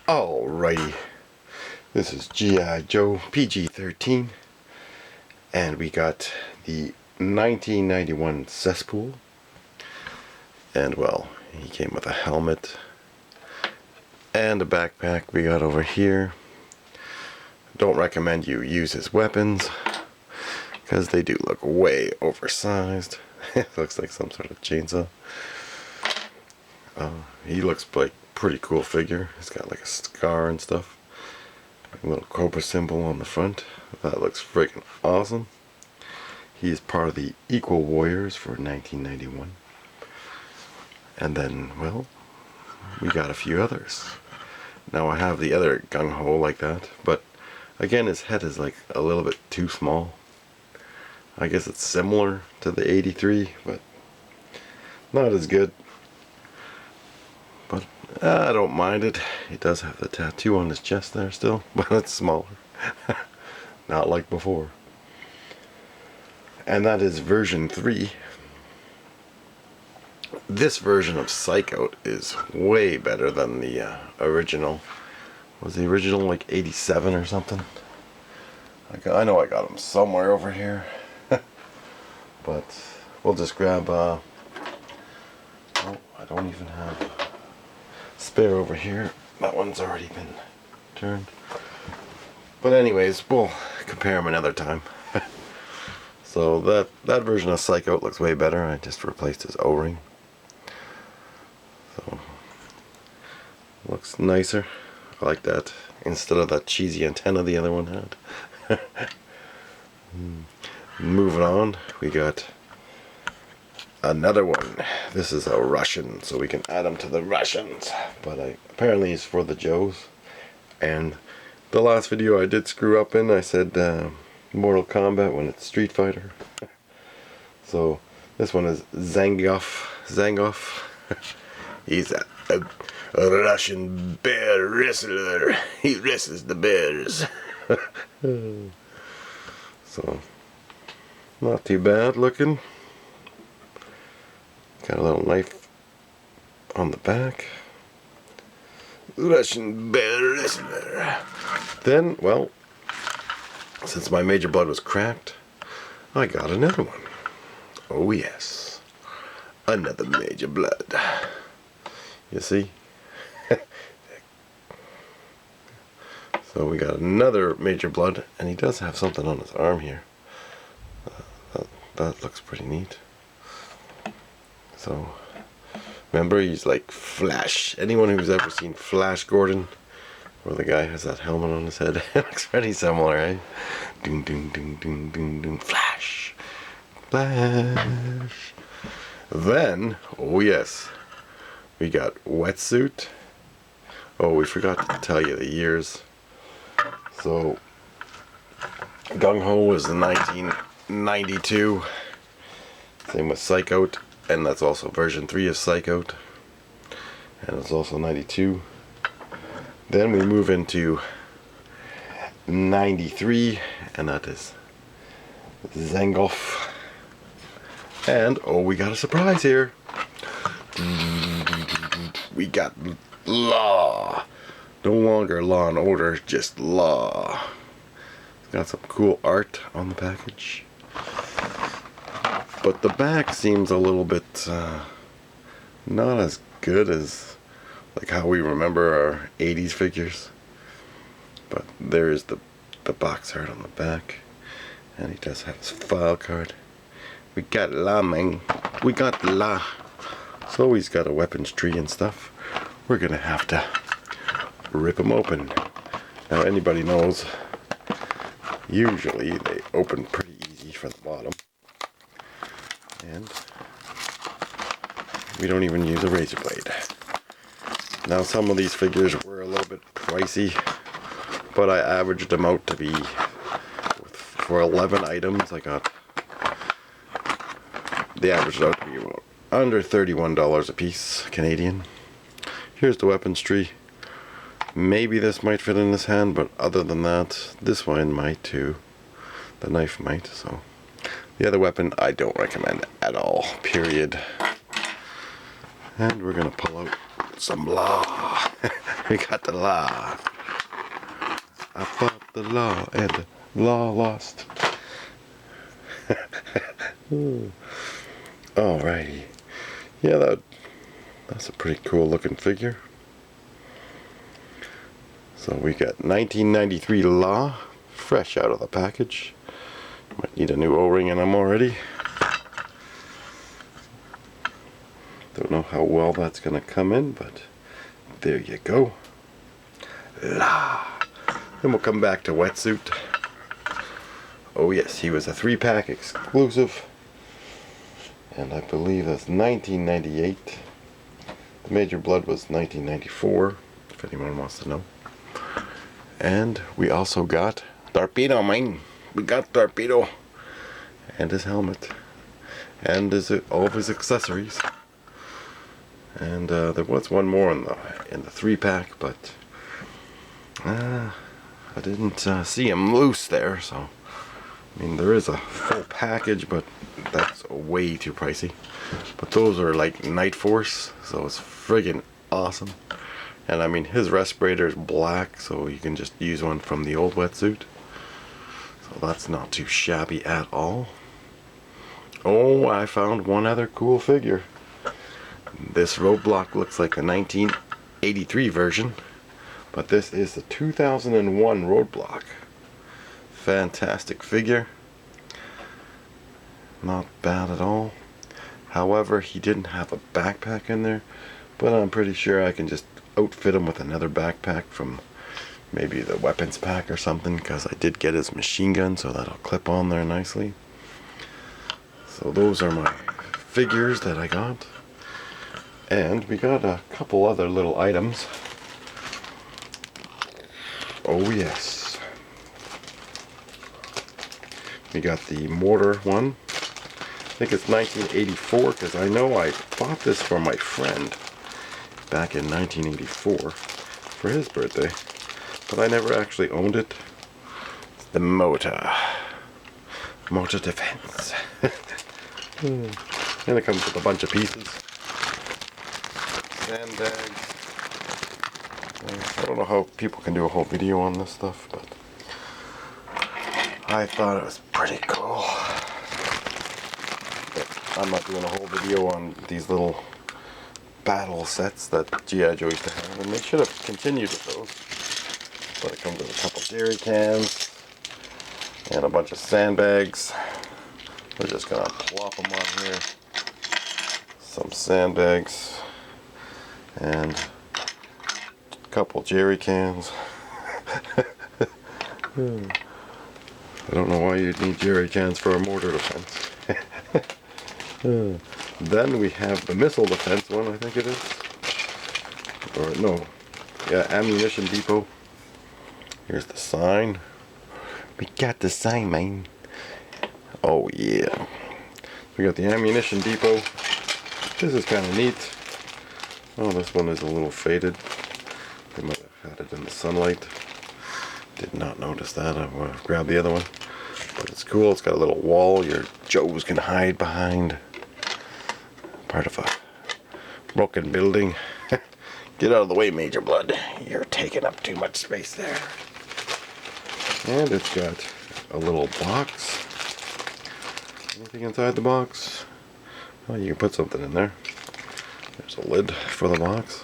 Alrighty, this is G.I. Joe PG-13, and we got the 1991 Cesspool, and well, he came with a helmet and a backpack we got over here. Don't recommend you use his weapons, because they do look way oversized. It looks like some sort of chainsaw. He looks like pretty cool figure. He's got like a scar and stuff. A little cobra symbol on the front. That looks freaking awesome. He is part of the Equal Warriors for 1991. And then, well, we got a few others. Now I have the other Gung-HO like that, but again his head is like a little bit too small. I guess it's similar to the 83, but not as good. But I don't mind it. He does have the tattoo on his chest there still, but it's smaller. Not like before. And that is version 3. This version of Psycho is way better than the original. Was the original like 87 or something? I know I got him somewhere over here. But we'll just grab oh, I don't even have spare over here. That one's already been turned. But anyways, we'll compare them another time. So that version of Psycho looks way better. I just replaced his O-ring. So looks nicer. I like that instead of that cheesy antenna the other one had. Moving on, we got another one. This is a Russian, so we can add him to the Russians. But apparently he's for the Joes. And the last video I did screw up in, I said Mortal Kombat when it's Street Fighter. So this one is Zango. He's a Russian bear wrestler. He wrestles the bears. So not too bad looking. Got a little knife on the back. Russian bear wrestler. Then, well, since my Major Blood was cracked, I got another one. Oh yes, another Major Blood. You see? So we got another Major Blood, and he does have something on his arm here. That looks pretty neat. So, remember, he's like Flash. Anyone who's ever seen Flash Gordon, where the guy has that helmet on his head, it looks pretty similar, eh? Ding, ding, ding, ding, ding, ding. Flash. Flash. Then, oh yes, we got Wetsuit. Oh, we forgot to tell you the years. So, Gung-HO was in 1992. Same with Psycho, and that's also version 3 of Psycho. And it's also 92. Then we move into 93, and that is Zango. And, oh, we got a surprise here. We got Law. No longer Law and Order, just Law. It's got some cool art on the package. But the back seems a little bit not as good as like how we remember our 80s figures. But there is the box art on the back. And he does have his file card. We got La, man. We got La. So he's got a weapons tree and stuff. We're gonna have to rip him open. Now anybody knows, usually they open pretty easy from the bottom. And we don't even use a razor blade. Now some of these figures were a little bit pricey, but I averaged them out to be, for 11 items, I got, they averaged out to be about under $31 a piece, Canadian. Here's the weapons tree. Maybe this might fit in his hand, but other than that, this one might too. The knife might, so. The other weapon I don't recommend at all, period. And we're gonna pull out some law. We got the law. I fought the law and the law lost. Alrighty. Yeah, that's a pretty cool looking figure. So we got 1993 Law, fresh out of the package. Might need a new O-ring in them already. Don't know how well that's gonna come in, but there you go. La. Then we'll come back to Wetsuit. Oh yes, he was a 3-pack exclusive. And I believe that's 1998. The Major Blood was 1994, if anyone wants to know. And we also got Torpedo, man. We got Torpedo. And his helmet. And all of his accessories. And there was one more in the 3-pack, but I didn't see him loose there, so I mean there is a full package, but that's way too pricey. But those are like Night Force, so it's friggin' awesome. And I mean his respirator is black, so you can just use one from the old Wetsuit. So that's not too shabby at all. Oh, I found one other cool figure. This roadblock looks like the 1983 version, but this is the 2001 roadblock. Fantastic figure. Not bad at all. However, he didn't have a backpack in there, but I'm pretty sure I can just outfit him with another backpack from maybe the weapons pack or something, because I did get his machine gun, so that'll clip on there nicely. So those are my figures that I got. And we got a couple other little items. Oh yes. We got the mortar one. I think it's 1984, because I know I bought this for my friend back in 1984 for his birthday. But I never actually owned it. It's the motor. Motor defense. And it comes with a bunch of pieces. Sandbags. I don't know how people can do a whole video on this stuff, but I thought it was pretty cool. But I'm not doing a whole video on these little battle sets that G.I. Joe used to have, and they should have continued with those. But it comes with a couple jerry cans and a bunch of sandbags. We're just gonna plop them on here. Some sandbags and a couple jerry cans. I don't know why you'd need jerry cans for a mortar defense. Then we have the missile defense one, I think it is. Or no, yeah, ammunition depot. Here's the sign. We got the sign, man. Oh yeah. We got the ammunition depot. This is kind of neat. Oh, this one is a little faded. They might have had it in the sunlight. Did not notice that. I want to grab the other one. But it's cool. It's got a little wall your Joes can hide behind. Part of a broken building. Get out of the way, Major Blood. You're taking up too much space there. And it's got a little box. Anything inside the box? Oh, you can put something in there. There's a lid for the box.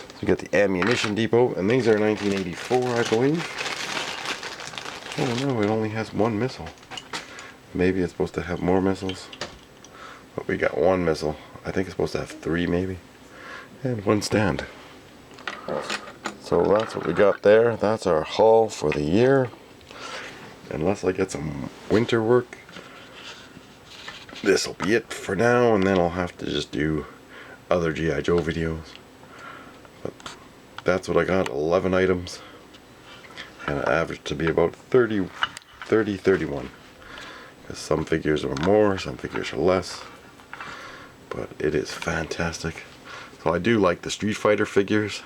So you got the ammunition depot, and these are 1984, I believe. Oh no, it only has one missile. Maybe it's supposed to have more missiles. But we got one missile. I think it's supposed to have 3 maybe. And one stand. So that's what we got there. That's our haul for the year. Unless I get some winter work, this'll be it for now, and then I'll have to just do other G.I. Joe videos. But that's what I got, 11 items. And it averaged to be about 31. Because some figures are more, some figures are less. But it is fantastic. So I do like the Street Fighter figures.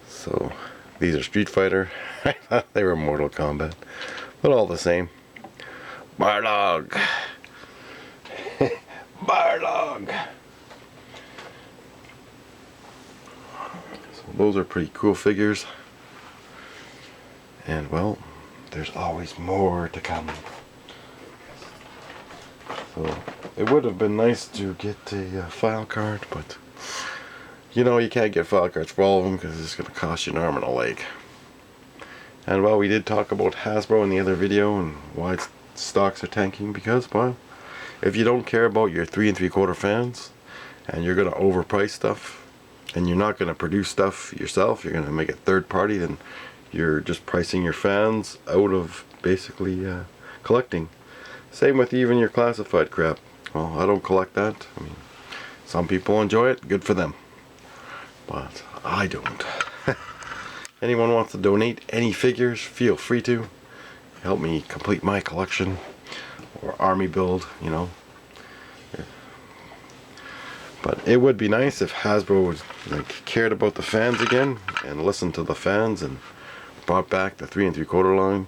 So these are Street Fighter. I thought they were Mortal Kombat. But all the same. Barlog. Barlog. So those are pretty cool figures. And well, there's always more to come. So it would have been nice to get a file card, but you know, you can't get file cards for all of them because it's going to cost you an arm and a leg. And well, we did talk about Hasbro in the other video and why its stocks are tanking, because, well, if you don't care about your 3 3/4 fans and you're going to overprice stuff and you're not going to produce stuff yourself, you're going to make it third party, then you're just pricing your fans out of basically collecting. Same with even your classified crap. Well, I don't collect that. I mean, some people enjoy it, good for them, but I don't. Anyone wants to donate any figures, feel free to help me complete my collection or army build, you know. But it would be nice if Hasbro would, like, cared about the fans again and listened to the fans and brought back the 3 3/4 line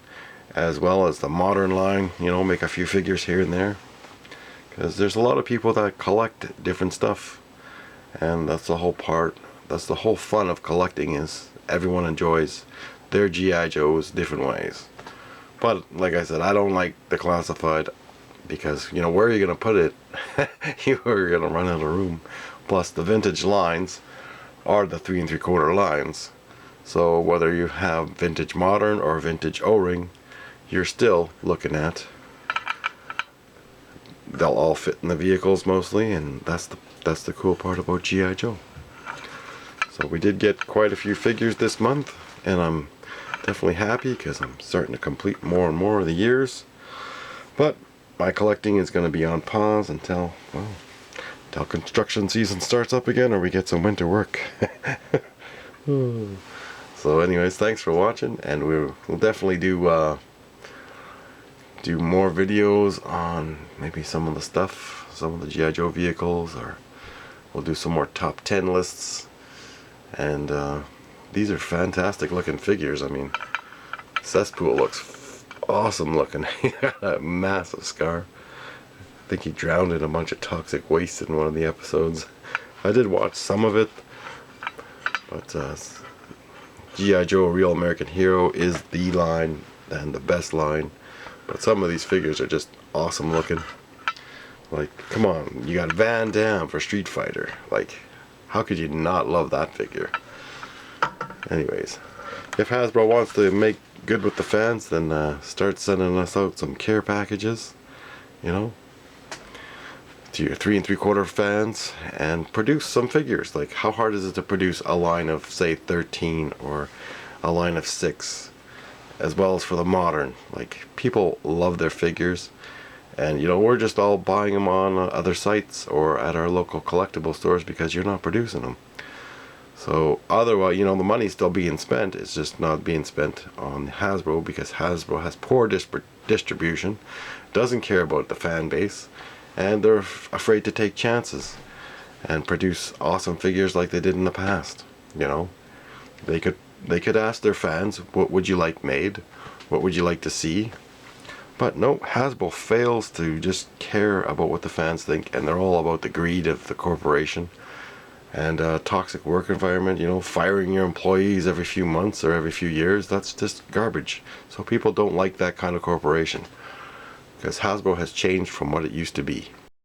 as well as the modern line, you know, make a few figures here and there, because there's a lot of people that collect different stuff, and that's the whole part, that's the whole fun of collecting, is everyone enjoys their G.I. Joes different ways. But like I said, I don't like the classified because, you know, where are you going to put it? You are going to run out of room. Plus the vintage lines are the 3 3/4 lines. So whether you have vintage modern or vintage O-ring, you're still looking at, they'll all fit in the vehicles mostly, and that's the cool part about G.I. Joe. So we did get quite a few figures this month, and I'm definitely happy because I'm starting to complete more and more of the years. But my collecting is going to be on pause until, well, until construction season starts up again or we get some winter work. So anyways, thanks for watching, and we'll definitely do more videos on maybe some of the stuff, some of the G.I. Joe vehicles, or we'll do some more top 10 lists. And these are fantastic looking figures. I mean, Cesspool looks awesome looking. He got a massive scar. I think he drowned in a bunch of toxic waste in one of the episodes. I did watch some of it, but G.I. Joe Real American Hero is the line and the best line. But some of these figures are just awesome looking. Like, come on, you got Van Damme for Street Fighter. Like, how could you not love that figure? Anyways, if Hasbro wants to make good with the fans, then start sending us out some care packages, you know, to your 3 3/4 fans, and produce some figures. Like, how hard is it to produce a line of, say, 13 or a line of 6, as well as for the modern? Like, people love their figures, and you know, we're just all buying them on other sites or at our local collectible stores because you're not producing them. So otherwise, you know, the money's still being spent, it's just not being spent on Hasbro because Hasbro has poor distribution, doesn't care about the fan base, and they're afraid to take chances and produce awesome figures like they did in the past. You know, they could ask their fans, what would you like made? What would you like to see? But no, Hasbro fails to just care about what the fans think, and they're all about the greed of the corporation and toxic work environment. You know, firing your employees every few months or every few years, that's just garbage. So people don't like that kind of corporation, because Hasbro has changed from what it used to be.